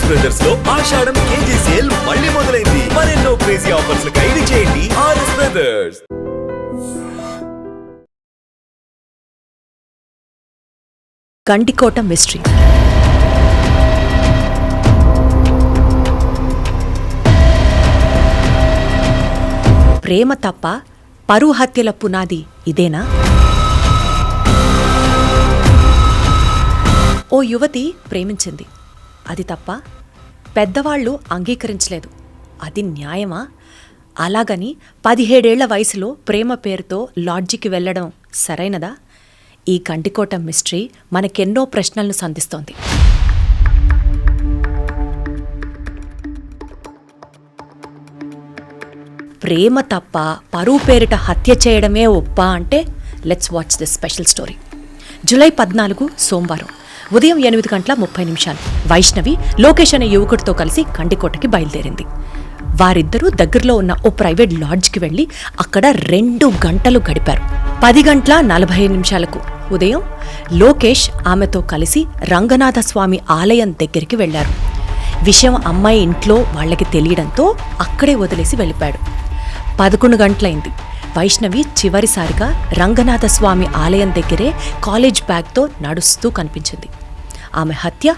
RS brothers లో ఆషాఢం KG sale మళ్ళీ మొదలైంది. మరెన్నో క్రేజీ ఆఫర్స్ ఖైదీ చేయండి ఆర్ఎస్ బ్రదర్స్. గండికోట మిస్టరీ. ప్రేమ తప్ప పరువు హత్యల పునాది ఇదేనా? ఓ యువతి ప్రేమించింది, అది తప్ప పెద్దవాళ్లు అంగీకరించలేదు, అది న్యాయమా? అలాగని 17 ఏళ్ల వయసులో ప్రేమ పేరుతో లాడ్జికి వెళ్లడం సరైనదా? ఈ గండికోట మిస్టరీ మనకెన్నో ప్రశ్నలను సంధిస్తోంది. ప్రేమ తప్ప పరువు పేరిట హత్య చేయడమే ఒప్ప అంటే let's watch this special story. July 14 సోమవారం ఉదయం 8:30 వైష్ణవి లోకేష్ అనే యువకుడితో కలిసి గండికోటకి బయలుదేరింది. వారిద్దరూ దగ్గరలో ఉన్న ఓ ప్రైవేట్ లాడ్జ్కి వెళ్లి అక్కడ 2 గంటలు గడిపారు. 10:45 ఉదయం లోకేష్ ఆమెతో కలిసి రంగనాథస్వామి ఆలయం దగ్గరికి వెళ్లారు. విషయం అమ్మాయి ఇంట్లో వాళ్లకి తెలియడంతో అక్కడే వదిలేసి వెళ్ళిపోయాడు. 11 గంటలైంది. వైష్ణవి చివరిసారిగా రంగనాథస్వామి ఆలయం దగ్గరే కాలేజ్ బ్యాగ్తో నడుస్తూ కనిపించింది. ఆమె హత్య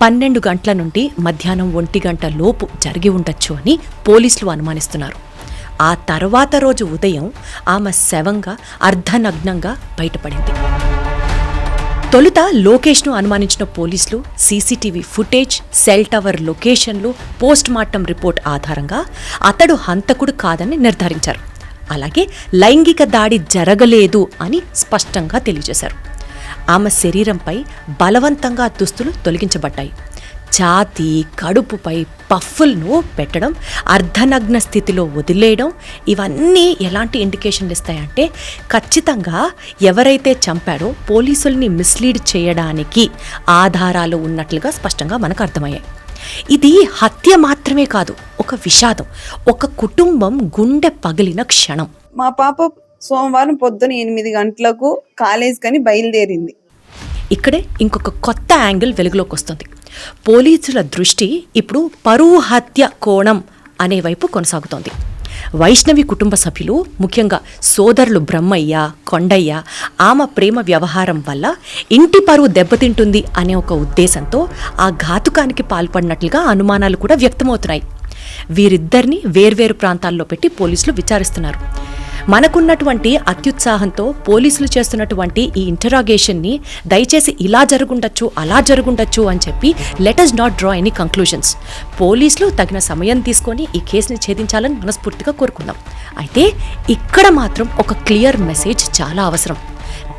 12 గంటల నుండి మధ్యాహ్నం 1 గంట లోపు జరిగి ఉండొచ్చు అని పోలీసులు అనుమానిస్తున్నారు. ఆ తర్వాత రోజు ఉదయం ఆమె శవంగా అర్ధనగ్నంగా బయటపడింది. తొలుత లోకేష్ను అనుమానించిన పోలీసులు సీసీటీవీ ఫుటేజ్, సెల్ టవర్ లొకేషన్లు, పోస్ట్ మార్టం రిపోర్ట్ ఆధారంగా అతడు హంతకుడు కాదని నిర్ధారించారు. అలాగే లైంగిక దాడి జరగలేదు అని స్పష్టంగా తెలియజేశారు. ఆమె శరీరంపై బలవంతంగా దుస్తులు తొలగించబడ్డాయి. ఛాతీ, కడుపుపై పఫ్ఫుల్ను పెట్టడం, అర్ధనగ్న స్థితిలో వదిలేయడం, ఇవన్నీ ఎలాంటి ఇండికేషన్లు ఇస్తాయంటే ఖచ్చితంగా ఎవరైతే చంపాడో పోలీసుల్ని మిస్లీడ్ చేయడానికి ఆధారాలు ఉన్నట్లుగా స్పష్టంగా మనకు అర్థమయ్యాయి. ఇది హత్య మాత్రమే కాదు, ఒక విషాదం, ఒక కుటుంబం గుండె పగిలిన క్షణం. మా పాప సోమవారం పొద్దున 8 గంటలకు కాలేజ్ కని బయలుదేరింది. ఇక్కడే ఇంకొక కొత్త యాంగిల్ వెలుగులోకి వస్తుంది. పోలీసుల దృష్టి ఇప్పుడు పరువు హత్య కోణం అనే వైపు కొనసాగుతోంది. వైష్ణవి కుటుంబ సభ్యులు, ముఖ్యంగా సోదరులు బ్రహ్మయ్య, కొండయ్య, ఆమె ప్రేమ వ్యవహారం వల్ల ఇంటి పరువు దెబ్బతింటుంది అనే ఒక ఉద్దేశంతో ఆ ఘాతుకానికి పాల్పడినట్లుగా అనుమానాలు కూడా వ్యక్తమవుతున్నాయి. వీరిద్దరిని వేర్వేరు ప్రాంతాల్లో పెట్టి పోలీసులు విచారిస్తున్నారు. మనకున్నటువంటి అత్యుత్సాహంతో పోలీసులు చేస్తున్నటువంటి ఈ ఇంటరాగేషన్ని దయచేసి ఇలా జరుగుండొచ్చు, అలా జరుగుండొచ్చు అని చెప్పి let us not draw any conclusions. పోలీసులు తగిన సమయం తీసుకొని ఈ కేసుని ఛేదించాలని మనస్ఫూర్తిగా కోరుకుందాం. అయితే ఇక్కడ మాత్రం ఒక క్లియర్ మెసేజ్ చాలా అవసరం.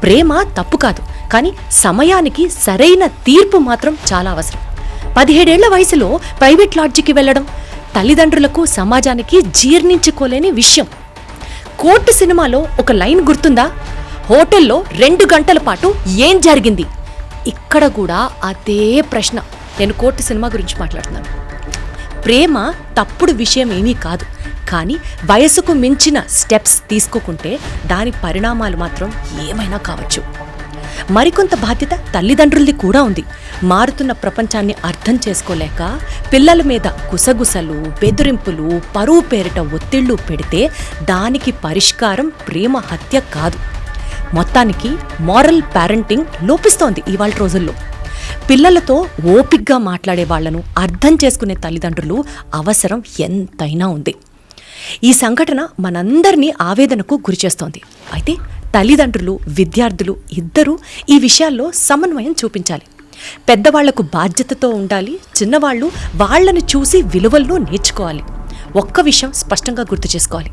ప్రేమ తప్పు కాదు, కానీ సమయానికి సరైన తీర్పు మాత్రం చాలా అవసరం. 17 ఏళ్ల వయసులో ప్రైవేట్ లాడ్జికి వెళ్లడం తల్లిదండ్రులకు, సమాజానికి జీర్ణించుకోలేని విషయం. కోర్టు సినిమాలో ఒక లైన్ గుర్తుందా? హోటల్లో 2 గంటల పాటు ఏం జరిగింది? ఇక్కడ కూడా అదే ప్రశ్న. నేను కోర్టు సినిమా గురించి మాట్లాడుతున్నాను. ప్రేమ తప్పుడు విషయం ఏమీ కాదు, కానీ వయసుకు మించిన స్టెప్స్ తీసుకోకుంటే దాని పరిణామాలు మాత్రం ఏమైనా కావచ్చు. మరికొంత బాధ్యత తల్లిదండ్రులది కూడా ఉంది. మారుతున్న ప్రపంచాన్ని అర్థం చేసుకోలేక పిల్లల మీద గుసగుసలు, బెదిరింపులు, పరువు పేరిట ఒత్తిళ్లు పెడితే దానికి పరిష్కారం ప్రేమ హత్య కాదు. మొత్తానికి మారల్ పేరెంటింగ్ లోపిస్తోంది ఇవాళ రోజుల్లో. పిల్లలతో ఓపిగ్గా మాట్లాడే వాళ్లను అర్థం చేసుకునే తల్లిదండ్రులు అవసరం ఎంతైనా ఉంది. ఈ సంఘటన మనందరినీ ఆవేదనకు గురిచేస్తోంది. అయితే తల్లిదండ్రులు, విద్యార్థులు ఇద్దరూ ఈ విషయాల్లో సమన్వయం చూపించాలి. పెద్దవాళ్లకు బాధ్యతతో ఉండాలి, చిన్నవాళ్లు వాళ్లను చూసి విలువలను నేర్చుకోవాలి. ఒక్క విషయం స్పష్టంగా గుర్తు చేసుకోవాలి,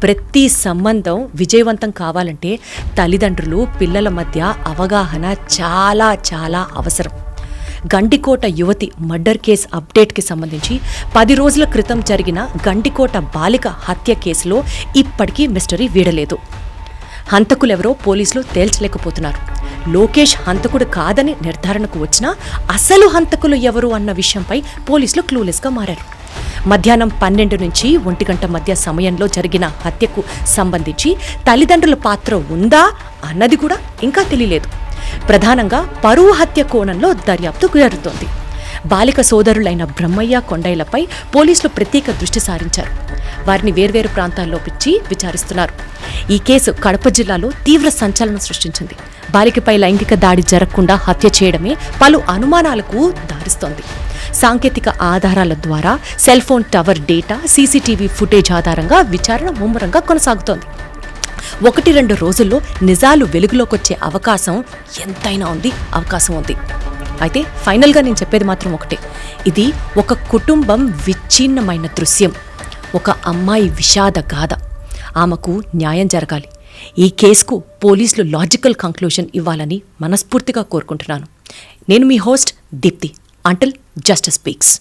ప్రతి సంబంధం విజయవంతం కావాలంటే తల్లిదండ్రులు, పిల్లల మధ్య అవగాహన చాలా చాలా అవసరం. గండికోట యువతి మర్డర్ కేసు అప్డేట్కి సంబంధించి 10 రోజుల క్రితం జరిగిన గండికోట బాలిక హత్య కేసులో ఇప్పటికీ మిస్టరీ వీడలేదు. హంతకులెవరో పోలీసులు తేల్చలేకపోతున్నారు. లోకేష్ హంతకుడు కాదని నిర్ధారణకు వచ్చినా అసలు హంతకులు ఎవరు అన్న విషయంపై పోలీసులు క్లూలెస్గా మారారు. మధ్యాహ్నం 12 నుంచి 1 గంట మధ్య సమయంలో జరిగిన హత్యకు సంబంధించి తల్లిదండ్రుల పాత్ర ఉందా అన్నది కూడా ఇంకా తెలియలేదు. ప్రధానంగా పరువు హత్య కోణంలో దర్యాప్తు జరుగుతోంది. బాలిక సోదరులైన బ్రహ్మయ్య, కొండయ్యలపై పోలీసులు ప్రత్యేక దృష్టి సారించారు. వారిని వేర్వేరు ప్రాంతాల్లో పిచ్చి విచారిస్తున్నారు. ఈ కేసు కడప జిల్లాలో తీవ్ర సంచలనం సృష్టించింది. బాలికపై లైంగిక దాడి జరగకుండా హత్య చేయడమే పలు అనుమానాలకు దారిస్తోంది. సాంకేతిక ఆధారాల ద్వారా cell phone tower data, CCTV footage ఆధారంగా విచారణ ముమ్మరంగా కొనసాగుతోంది. 1-2 రోజుల్లో నిజాలు వెలుగులోకొచ్చే అవకాశం ఎంతైనా అవకాశం ఉంది. అయితే ఫైనల్గా నేను చెప్పేది మాత్రం ఒకటే, ఇది ఒక కుటుంబం విచ్ఛిన్నమైన దృశ్యం, ఒక అమ్మాయి విషాద గాథ. ఆమెకు న్యాయం జరగాలి. ఈ కేసుకు పోలీసులు లాజికల్ కంక్లూజన్ ఇవ్వాలని మనస్ఫూర్తిగా కోరుకుంటున్నాను. నేను మీ host Deepti. Until justice speaks.